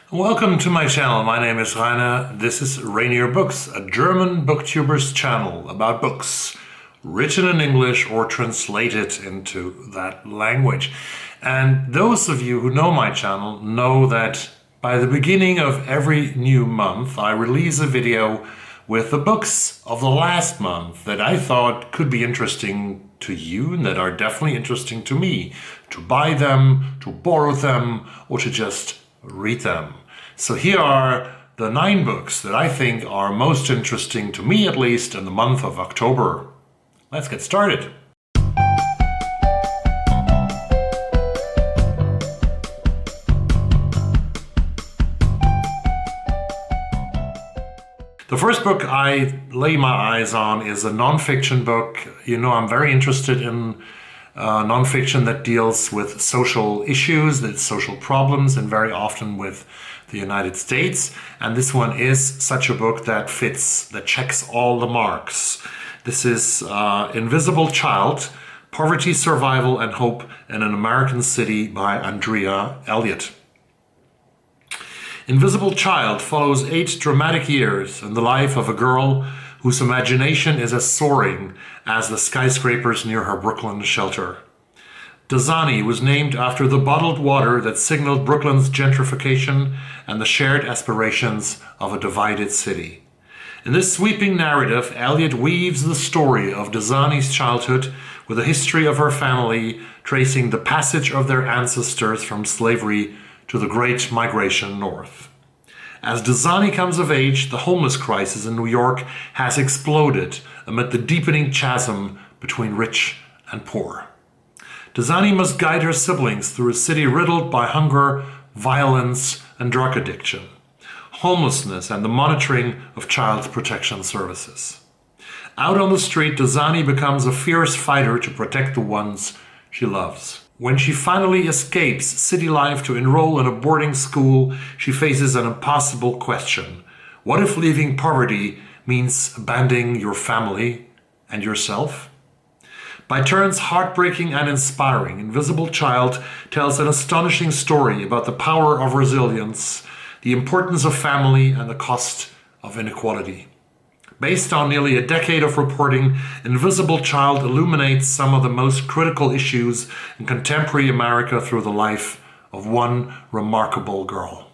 Welcome to my channel. My name is Rainer. This is Rainier Books, a German booktuber's channel about books written in English or translated into that language. And those of you who know my channel know that by the beginning of every new month I release a video with the books of the last month that I thought could be interesting to you and that are definitely interesting to me, to buy them, to borrow them, or to just read them. So here are the 9 books that I think are most interesting to me, at least in the month of October. Let's get started. The first book I lay my eyes on is a non-fiction book. You know, I'm very interested in non-fiction that deals with social issues, that social problems, and very often with the United States. And this one is such a book that fits, that checks all the marks. This is Invisible Child, Poverty, Survival, and Hope in an American City by Andrea, Elliott. Invisible Child follows 8 dramatic years in the life of a girl whose imagination is as soaring as the skyscrapers near her Brooklyn shelter. Dazani was named after the bottled water that signaled Brooklyn's gentrification and the shared aspirations of a divided city. In this sweeping narrative, Elliott weaves the story of Dazani's childhood with the history of her family, tracing the passage of their ancestors from slavery to the Great Migration North. As Dazani comes of age, the homeless crisis in New York has exploded amid the deepening chasm between rich and poor. Dazani must guide her siblings through a city riddled by hunger, violence, and drug addiction, homelessness, and the monitoring of child protection services. Out on the street, Dazani becomes a fierce fighter to protect the ones she loves. When she finally escapes city life to enroll in a boarding school, she faces an impossible question. What if leaving poverty means abandoning your family and yourself? By turns heartbreaking and inspiring, Invisible Child tells an astonishing story about the power of resilience, the importance of family, and the cost of inequality. Based on nearly a decade of reporting, Invisible Child illuminates some of the most critical issues in contemporary America through the life of one remarkable girl.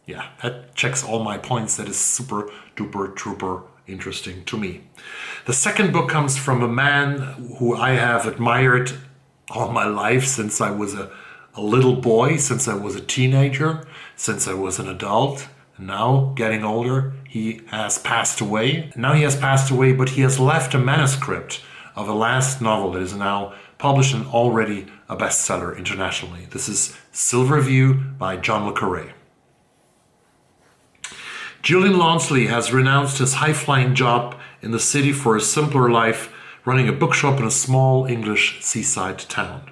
Yeah, that checks all my points. That is super duper trooper interesting to me. The second book comes from a man who I have admired all my life since I was a little boy, since I was a teenager, since I was an adult. Now, getting older, he has passed away. Now he has passed away, but he has left a manuscript of a last novel that is now published and already a bestseller internationally. This is Silverview by John le Carré. Julian Launsley has renounced his high-flying job in the city for a simpler life, running a bookshop in a small English seaside town.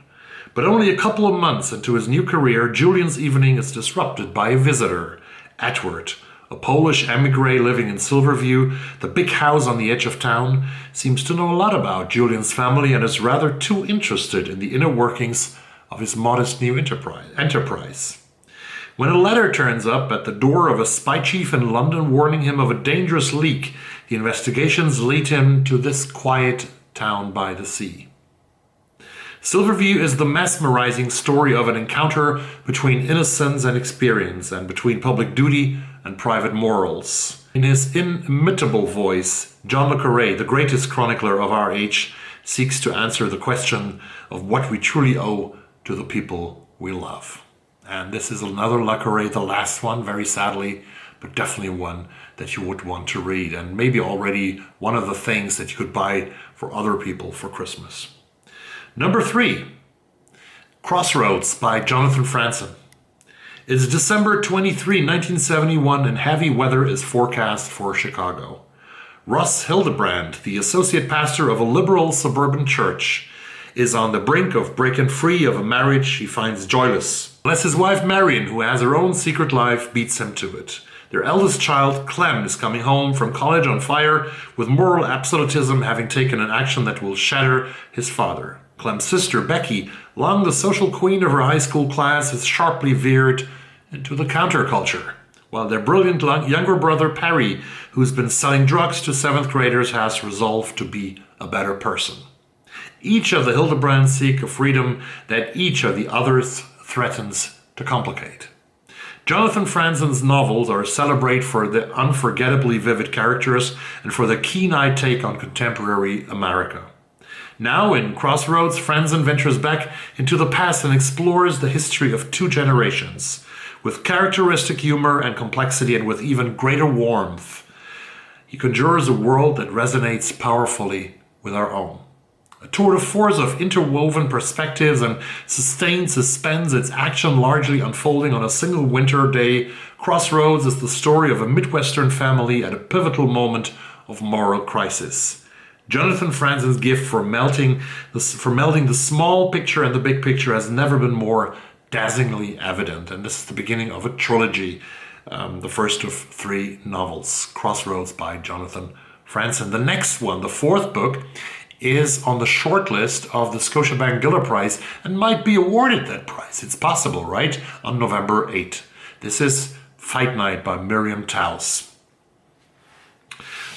But only a couple of months into his new career, Julian's evening is disrupted by a visitor, Edward, a Polish emigre living in Silverview. The big house on the edge of town seems to know a lot about Julian's family and is rather too interested in the inner workings of his modest new enterprise. When a letter turns up at the door of a spy chief in London warning him of a dangerous leak, the investigations lead him to this quiet town by the sea. Silverview is the mesmerizing story of an encounter between innocence and experience, and between public duty and private morals. In his inimitable voice, John le Carré, the greatest chronicler of our age, seeks to answer the question of what we truly owe to the people we love. And this is another le Carré, the last one, very sadly, but definitely one that you would want to read, and maybe already one of the things that you could buy for other people for Christmas. Number 3, Crossroads by Jonathan Franzen. It's December 23, 1971, and heavy weather is forecast for Chicago. Russ Hildebrand, the associate pastor of a liberal suburban church, is on the brink of breaking free of a marriage he finds joyless, unless his wife Miriam, who has her own secret life, beats him to it. Their eldest child, Clem, is coming home from college on fire, with moral absolutism having taken an action that will shatter his father. Clem's sister, Becky, long the social queen of her high school class, is sharply veered into the counterculture, while their brilliant younger brother Perry, who's been selling drugs to 7th graders, has resolved to be a better person. Each of the Hildebrands seek a freedom that each of the others threatens to complicate. Jonathan Franzen's novels are celebrated for the unforgettably vivid characters and for the keen-eyed take on contemporary America. Now, in Crossroads, Franzen ventures back into the past and explores the history of 2 generations, with characteristic humor and complexity and with even greater warmth. He conjures a world that resonates powerfully with our own. A tour de force of interwoven perspectives and sustained suspense, its action largely unfolding on a single winter day, Crossroads is the story of a Midwestern family at a pivotal moment of moral crisis. Jonathan Franzen's gift for melding the small picture and the big picture has never been more dazzlingly evident, and this is the beginning of a trilogy, the first of 3 novels, Crossroads by Jonathan Franzen. The next one, the 4th book, is on the shortlist of the Scotiabank Giller Prize and might be awarded that prize. It's possible, right? On November 8th. This is Fight Night by Miriam Towles.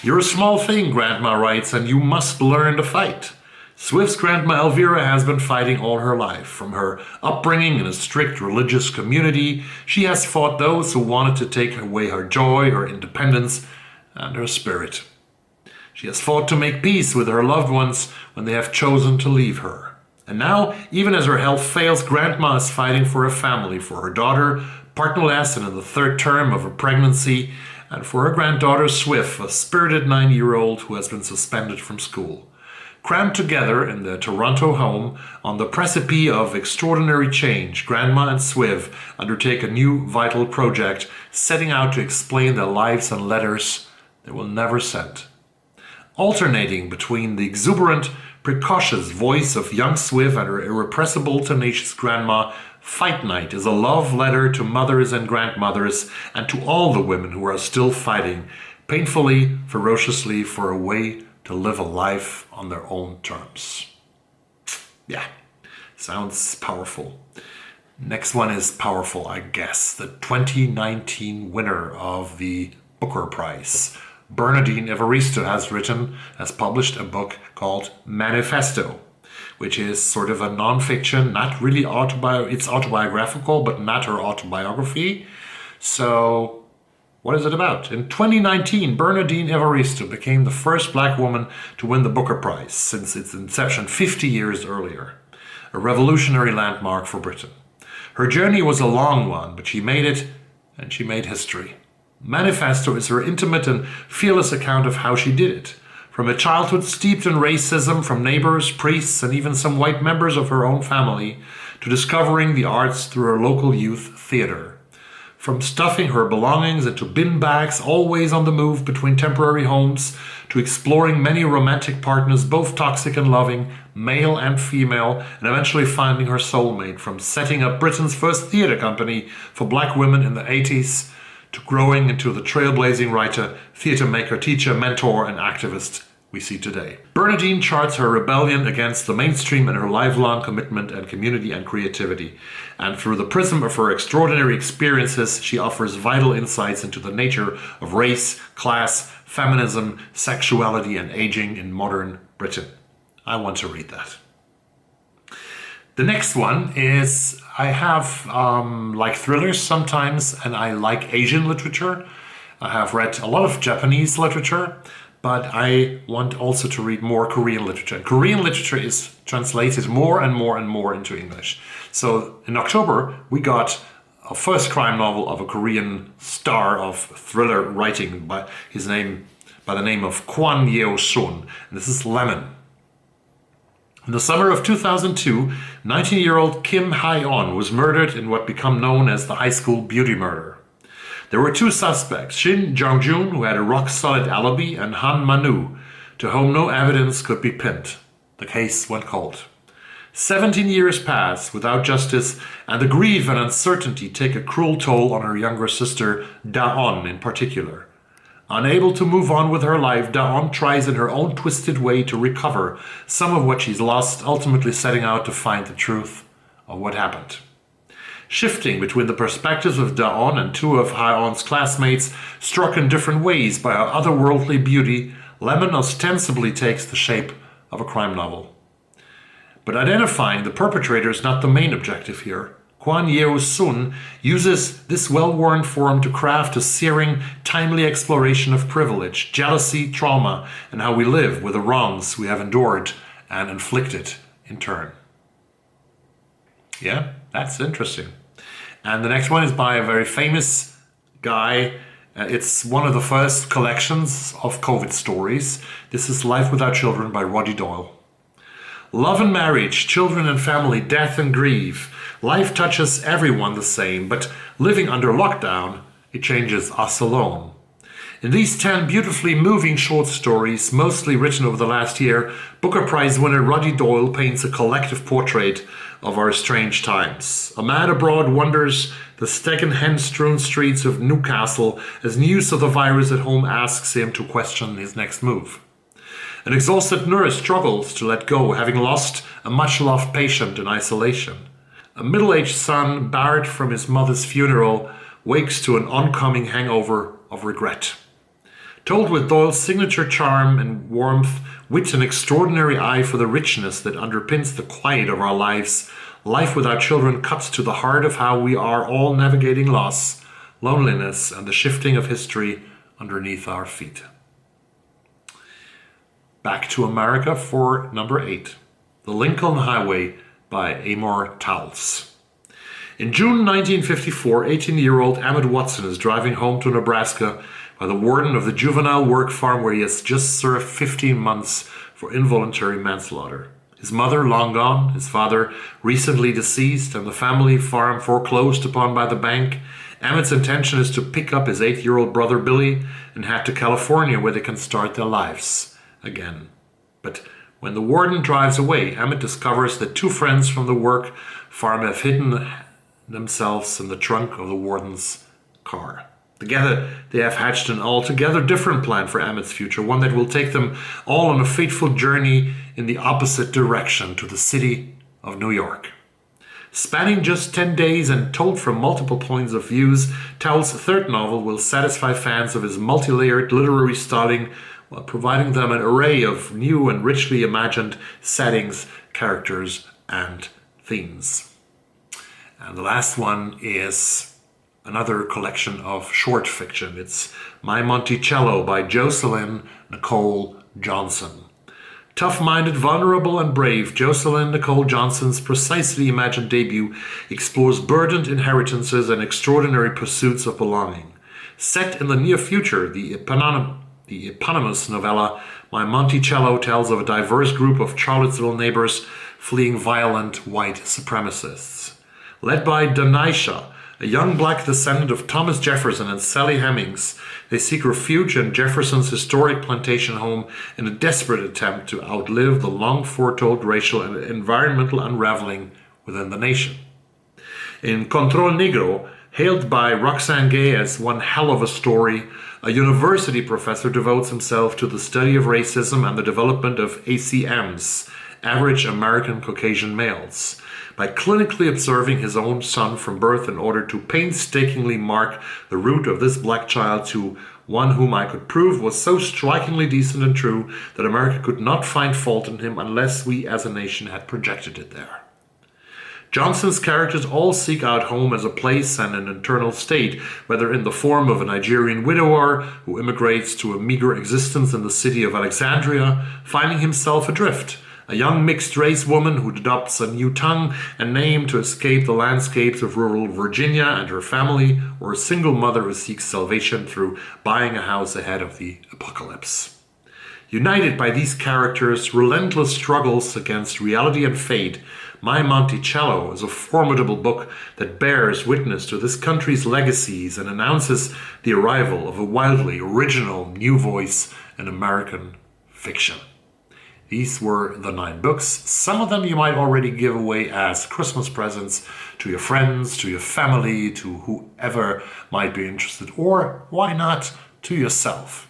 You're a small thing, Grandma writes, and you must learn to fight. Swift's grandma Elvira has been fighting all her life. From her upbringing in a strict religious community, she has fought those who wanted to take away her joy, her independence, and her spirit. She has fought to make peace with her loved ones when they have chosen to leave her. And now, even as her health fails, Grandma is fighting for a family, for her daughter, partnerless and in the 3rd term of her pregnancy, and for her granddaughter Swift, a spirited 9-year-old who has been suspended from school. Crammed together in their Toronto home, on the precipice of extraordinary change, Grandma and Swift undertake a new vital project, setting out to explain their lives in letters they will never send. Alternating between the exuberant, precocious voice of young Swift and her irrepressible, tenacious grandma, Fight Night is a love letter to mothers and grandmothers and to all the women who are still fighting, painfully, ferociously, for a way to live a life on their own terms. Yeah, sounds powerful. Next one is powerful, I guess. The 2019 winner of the Booker Prize. Bernardine Evaristo has published a book called Manifesto, which is sort of a non-fiction, not really it's autobiographical, but not her autobiography. So, what is it about? In 2019, Bernardine Evaristo became the first Black woman to win the Booker Prize since its inception 50 years earlier, a revolutionary landmark for Britain. Her journey was a long one, but she made it, and she made history. Manifesto is her intimate and fearless account of how she did it. From a childhood steeped in racism from neighbors, priests, and even some white members of her own family, to discovering the arts through her local youth theater. From stuffing her belongings into bin bags, always on the move between temporary homes, to exploring many romantic partners, both toxic and loving, male and female, and eventually finding her soulmate. From setting up Britain's first theater company for Black women in the 80s, to growing into the trailblazing writer, theater maker, teacher, mentor, and activist we see today. Bernardine charts her rebellion against the mainstream and her lifelong commitment and community and creativity. And through the prism of her extraordinary experiences, she offers vital insights into the nature of race, class, feminism, sexuality, and aging in modern Britain. I want to read that. The next one is, I have like thrillers sometimes, and I like Asian literature. I have read a lot of Japanese literature, but I want also to read more Korean literature. And Korean literature is translated more and more and more into English. So in October, we got a first crime novel of a Korean star of thriller writing by the name of Kwon Yeo-sun. And this is Lemon. In the summer of 2002, 19-year-old Kim Hae-on was murdered in what became known as the high school beauty murder. There were 2 suspects, Shin Jong-joon, who had a rock-solid alibi, and Han Manu, to whom no evidence could be pinned. The case went cold. 17 years pass without justice, and the grief and uncertainty take a cruel toll on her younger sister, Da-on, in particular. Unable to move on with her life, Da-on tries in her own twisted way to recover some of what she's lost, ultimately setting out to find the truth of what happened. shifting between the perspectives of Da-on and two of Ha-on's classmates, struck in different ways by her otherworldly beauty, Lemon ostensibly takes the shape of a crime novel. But identifying the perpetrator is not the main objective here. Kwon Yeo-sun uses this well-worn form to craft a searing, timely exploration of privilege, jealousy, trauma, and how we live with the wrongs we have endured and inflicted in turn. Yeah, that's interesting. And the next one is by a very famous guy. It's one of the first collections of COVID stories. This is Life Without Children by Roddy Doyle. Love and marriage, children and family, death and grief. Life touches everyone the same, but living under lockdown, it changes us alone. In these 10 beautifully moving short stories, mostly written over the last year, Booker Prize winner Roddy Doyle paints a collective portrait of our strange times. A man abroad wanders the stag and hen-strewn streets of Newcastle as news of the virus at home asks him to question his next move. An exhausted nurse struggles to let go, having lost a much-loved patient in isolation. A middle-aged son, barred from his mother's funeral, wakes to an oncoming hangover of regret. Told with Doyle's signature charm and warmth, wit and extraordinary eye for the richness that underpins the quiet of our lives, Life Without Children cuts to the heart of how we are all navigating loss, loneliness, and the shifting of history underneath our feet. Back to America for number 8, The Lincoln Highway by Amor, Towles. In June 1954, 18-year-old Emmett Watson is driving home to Nebraska by the warden of the juvenile work farm where he has just served 15 months for involuntary manslaughter. His mother long gone, his father recently deceased, and the family farm foreclosed upon by the bank. Emmett's intention is to pick up his 8-year-old brother Billy and head to California where they can start their lives again. But when the warden drives away, Emmett discovers that 2 friends from the work farm have hidden themselves in the trunk of the warden's car. Together, they have hatched an altogether different plan for Emmett's future, one that will take them all on a fateful journey in the opposite direction to the city of New York. Spanning just 10 days and told from multiple points of views, Towles' third novel will satisfy fans of his multi-layered literary styling while providing them an array of new and richly imagined settings, characters, and themes. And the last one is another collection of short fiction. It's My Monticello by Jocelyn Nicole Johnson. Tough-minded, vulnerable, and brave, Jocelyn Nicole Johnson's precisely imagined debut explores burdened inheritances and extraordinary pursuits of belonging. Set in the near future, the eponymous novella My Monticello tells of a diverse group of Charlottesville neighbors fleeing violent white supremacists. Led by Danisha, a young black descendant of Thomas Jefferson and Sally Hemings, they seek refuge in Jefferson's historic plantation home in a desperate attempt to outlive the long-foretold racial and environmental unraveling within the nation. In Control Negro, hailed by Roxane Gay as one hell of a story, a university professor devotes himself to the study of racism and the development of ACMs, average American Caucasian males, by clinically observing his own son from birth in order to painstakingly mark the route of this black child to one whom I could prove was so strikingly decent and true that America could not find fault in him unless we as a nation had projected it there. Johnson's characters all seek out home as a place and an internal state, whether in the form of a Nigerian widower who immigrates to a meager existence in the city of Alexandria, finding himself adrift, a young mixed-race woman who adopts a new tongue and name to escape the landscapes of rural Virginia and her family, or a single mother who seeks salvation through buying a house ahead of the apocalypse. United by these characters' relentless struggles against reality and fate, My Monticello is a formidable book that bears witness to this country's legacies and announces the arrival of a wildly original new voice in American fiction. These were the 9 books. Some of them you might already give away as Christmas presents to your friends, to your family, to whoever might be interested, or why not to yourself.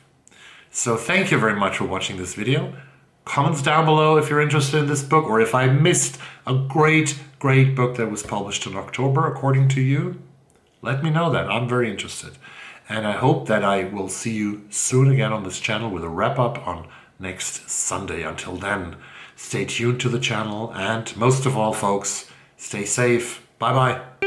So thank you very much for watching this video. Comments down below if you're interested in this book or if I missed a great great book that was published in October, according to you? Let me know that. I'm very interested. And I hope that I will see you soon again on this channel with a wrap up on next Sunday. Until then, stay tuned to the channel. And most of all, folks, stay safe. Bye-bye.